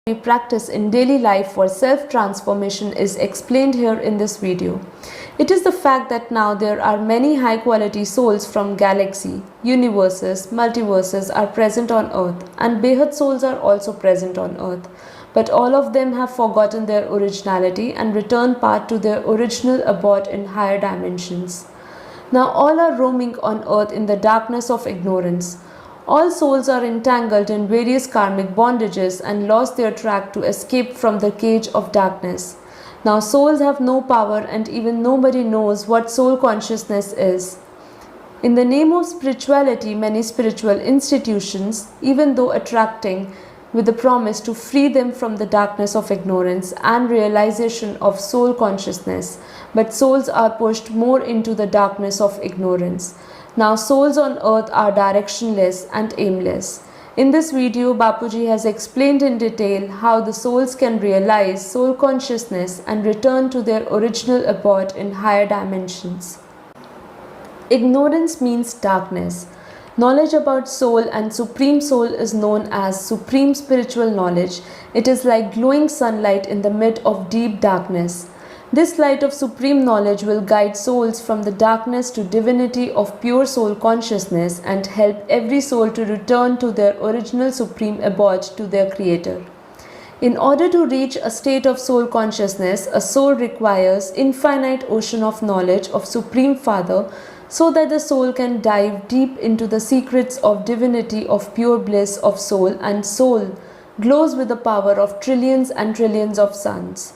we practice in daily life for self-transformation is explained here in this video. It is the fact that now there are many high-quality souls from galaxy, universes, multiverses are present on Earth, and Behat souls are also present on Earth. But all of them have forgotten their originality and returned part to their original abode in higher dimensions. Now all are roaming on Earth in the darkness of ignorance. All souls are entangled in various karmic bondages and lost their track to escape from the cage of darkness. Now souls have no power and even nobody knows what soul consciousness is. In the name of spirituality, many spiritual institutions, even though attracting with the promise to free them from the darkness of ignorance and realization of soul consciousness, but souls are pushed more into the darkness of ignorance. Now souls on earth are directionless and aimless. In this video, Bapuji has explained in detail how the souls can realize soul consciousness and return to their original abode in higher dimensions. Ignorance means darkness. Knowledge about soul and supreme soul is known as supreme spiritual knowledge. It is like glowing sunlight in the mid of deep darkness. This light of supreme knowledge will guide souls from the darkness to divinity of pure soul consciousness and help every soul to return to their original supreme abode, to their creator. In order to reach a state of soul consciousness, a soul requires infinite ocean of knowledge of Supreme Father, so that the soul can dive deep into the secrets of divinity of pure bliss of soul, and soul glows with the power of trillions and trillions of suns.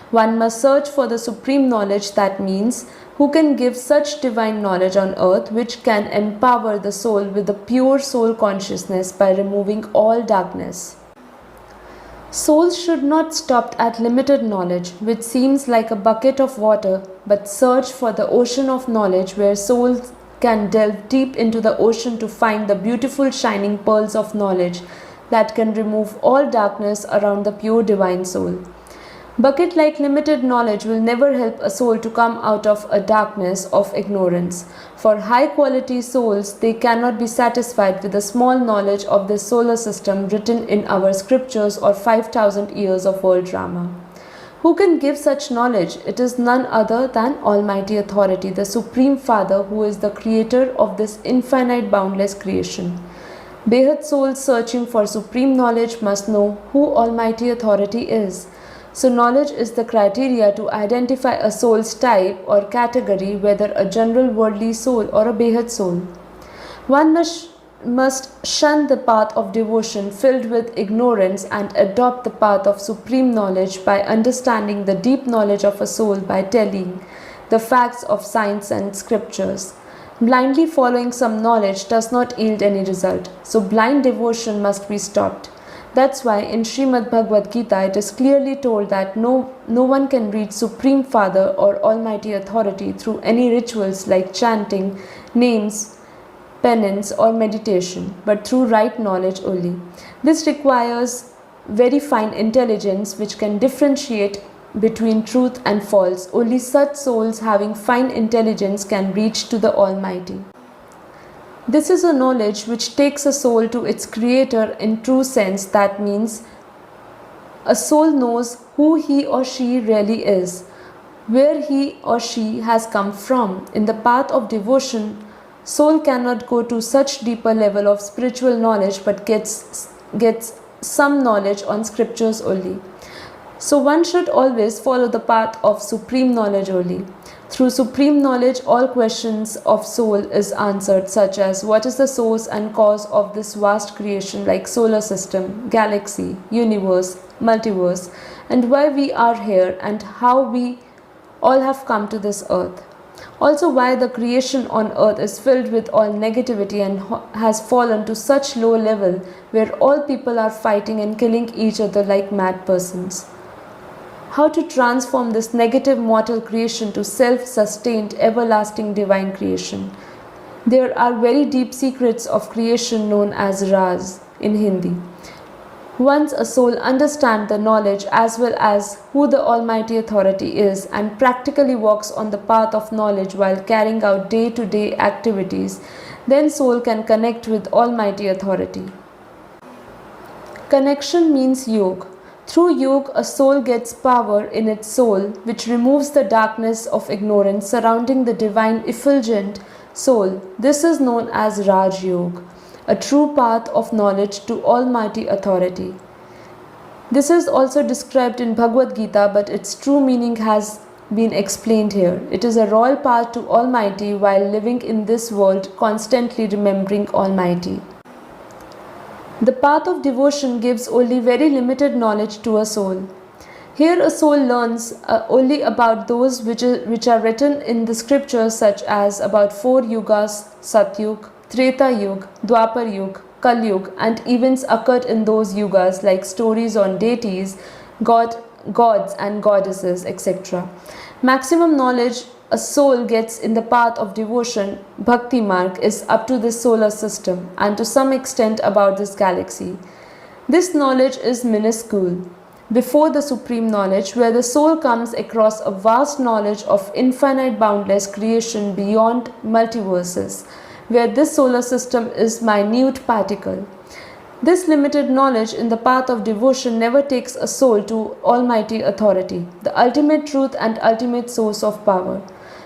One must search for the supreme knowledge, that means who can give such divine knowledge on earth which can empower the soul with the pure soul consciousness by removing all darkness. Souls should not stop at limited knowledge, which seems like a bucket of water, but search for the ocean of knowledge where souls can delve deep into the ocean to find the beautiful shining pearls of knowledge that can remove all darkness around the pure divine soul. Bucket-like limited knowledge will never help a soul to come out of a darkness of ignorance. For high-quality souls, they cannot be satisfied with the small knowledge of this solar system written in our scriptures or 5,000 years of world drama. Who can give such knowledge? It is none other than Almighty Authority, the Supreme Father, who is the creator of this infinite boundless creation. Behat souls searching for supreme knowledge must know who Almighty Authority is. So knowledge is the criteria to identify a soul's type or category, whether a general worldly soul or a Behat soul. One must shun the path of devotion filled with ignorance and adopt the path of supreme knowledge by understanding the deep knowledge of a soul by telling the facts of science and scriptures. Blindly following some knowledge does not yield any result, so blind devotion must be stopped. That's why in Srimad Bhagavad Gita it is clearly told that no one can reach Supreme Father or Almighty Authority through any rituals like chanting, names, penance or meditation, but through right knowledge only. This requires very fine intelligence which can differentiate between truth and false. Only such souls having fine intelligence can reach to the Almighty. This is a knowledge which takes a soul to its creator in true sense. That means a soul knows who he or she really is, where he or she has come from. In the path of devotion, soul cannot go to such deeper level of spiritual knowledge but gets some knowledge on scriptures only. So one should always follow the path of supreme knowledge only. Through supreme knowledge, all questions of soul is answered, such as what is the source and cause of this vast creation like solar system, galaxy, universe, multiverse, and why we are here and how we all have come to this earth. Also why the creation on earth is filled with all negativity and has fallen to such low level where all people are fighting and killing each other like mad persons. How to transform this negative mortal creation to self-sustained, everlasting divine creation. There are very deep secrets of creation known as Raz in Hindi. Once a soul understands the knowledge as well as who the Almighty Authority is and practically walks on the path of knowledge while carrying out day-to-day activities, then soul can connect with Almighty Authority. Connection means yoga. Through yoga, a soul gets power in its soul, which removes the darkness of ignorance surrounding the divine effulgent soul. This is known as Raj Yoga, a true path of knowledge to Almighty authority. This is also described in Bhagavad Gita, but its true meaning has been explained here. It is a royal path to Almighty while living in this world, constantly remembering Almighty. The path of devotion gives only very limited knowledge to a soul. Here a soul learns only about those which are written in the scriptures, such as about 4 yugas, Satyug, Treta Yuga, Dwapar Yuga, Kal Yuga, and events occurred in those yugas like stories on deities, gods and goddesses, etc. Maximum knowledge a soul gets in the path of devotion, Bhakti Marg, is up to this solar system and to some extent about this galaxy. This knowledge is minuscule before the supreme knowledge, where the soul comes across a vast knowledge of infinite boundless creation beyond multiverses, where this solar system is minute particle. This limited knowledge in the path of devotion never takes a soul to Almighty authority, the ultimate truth and ultimate source of power.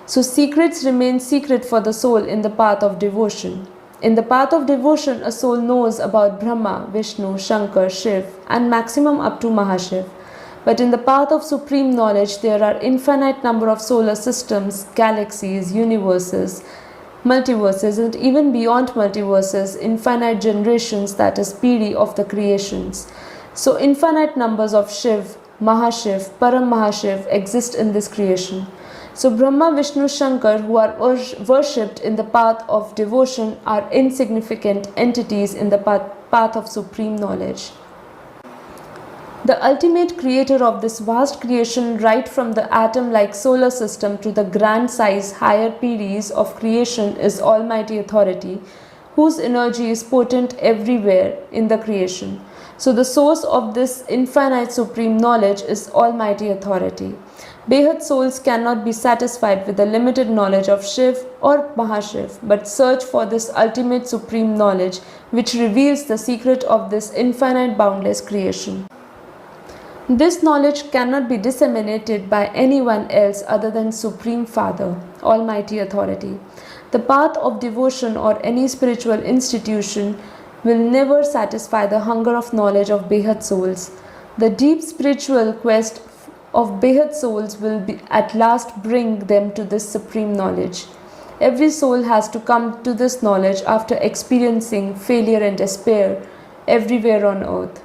So secrets remain secret for the soul in the path of devotion. In the path of devotion, a soul knows about Brahma, Vishnu, Shankar, Shiv, and maximum up to Mahashiv. But in the path of supreme knowledge, there are infinite number of solar systems, galaxies, universes, multiverses, and even beyond multiverses, infinite generations, that is PD of the creations. So infinite numbers of Shiv, Mahashiv, Param Mahashiv exist in this creation. So Brahma, Vishnu, Shankar, who are worshipped in the path of devotion, are insignificant entities in the path of supreme knowledge. The ultimate creator of this vast creation, right from the atom-like solar system to the grand size higher PDs of creation, is Almighty Authority, whose energy is potent everywhere in the creation. So the source of this infinite supreme knowledge is Almighty Authority. Behad souls cannot be satisfied with the limited knowledge of Shiv or Mahashiv, but search for this ultimate supreme knowledge which reveals the secret of this infinite boundless creation. This knowledge cannot be disseminated by anyone else other than Supreme Father, Almighty Authority. The path of devotion or any spiritual institution will never satisfy the hunger of knowledge of Behad souls. The deep spiritual quest of Behad souls will at last bring them to this supreme knowledge. Every soul has to come to this knowledge after experiencing failure and despair everywhere on earth.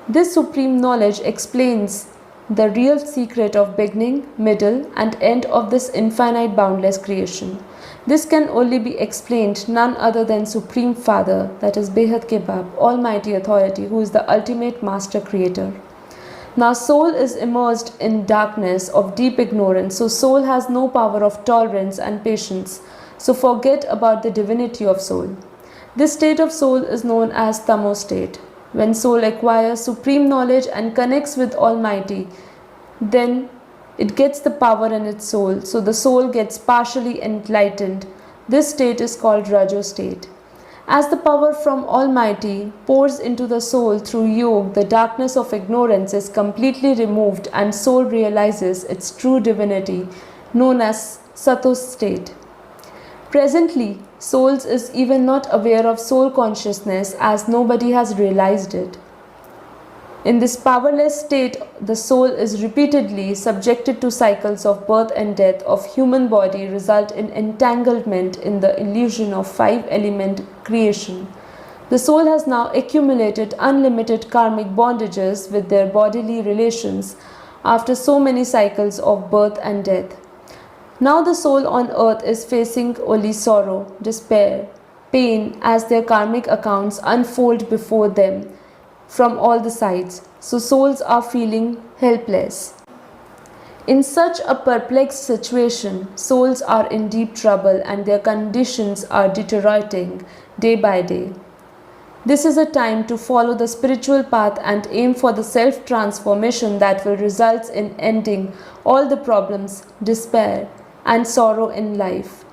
This supreme knowledge explains the real secret of beginning, middle, and end of this infinite boundless creation. This can only be explained none other than Supreme Father, that is Behad ke Baap, Almighty Authority, who is the ultimate master creator. Now soul is immersed in darkness of deep ignorance, so soul has no power of tolerance and patience, so forget about the divinity of soul. This state of soul is known as Tamo state. When soul acquires supreme knowledge and connects with Almighty, then it gets the power in its soul, so the soul gets partially enlightened. This state is called Rajo state. As the power from Almighty pours into the soul through yoga, the darkness of ignorance is completely removed and soul realizes its true divinity, known as Sato state. Presently, souls is even not aware of soul consciousness, as nobody has realized it. In this powerless state, the soul is repeatedly subjected to cycles of birth and death of human body, result in entanglement in the illusion of 5-element creation. The soul has now accumulated unlimited karmic bondages with their bodily relations after so many cycles of birth and death. Now the soul on earth is facing only sorrow, despair, pain as their karmic accounts unfold before them from all the sides, so souls are feeling helpless. In such a perplexed situation, souls are in deep trouble and their conditions are deteriorating day by day. This is a time to follow the spiritual path and aim for the self-transformation that will result in ending all the problems, despair, and sorrow in life.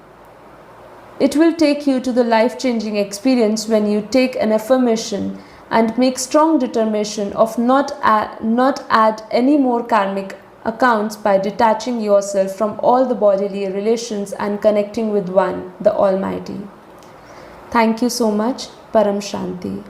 It will take you to the life-changing experience when you take an affirmation and make strong determination of not add any more karmic accounts by detaching yourself from all the bodily relations and connecting with one, the Almighty. Thank you so much. Param Shanti.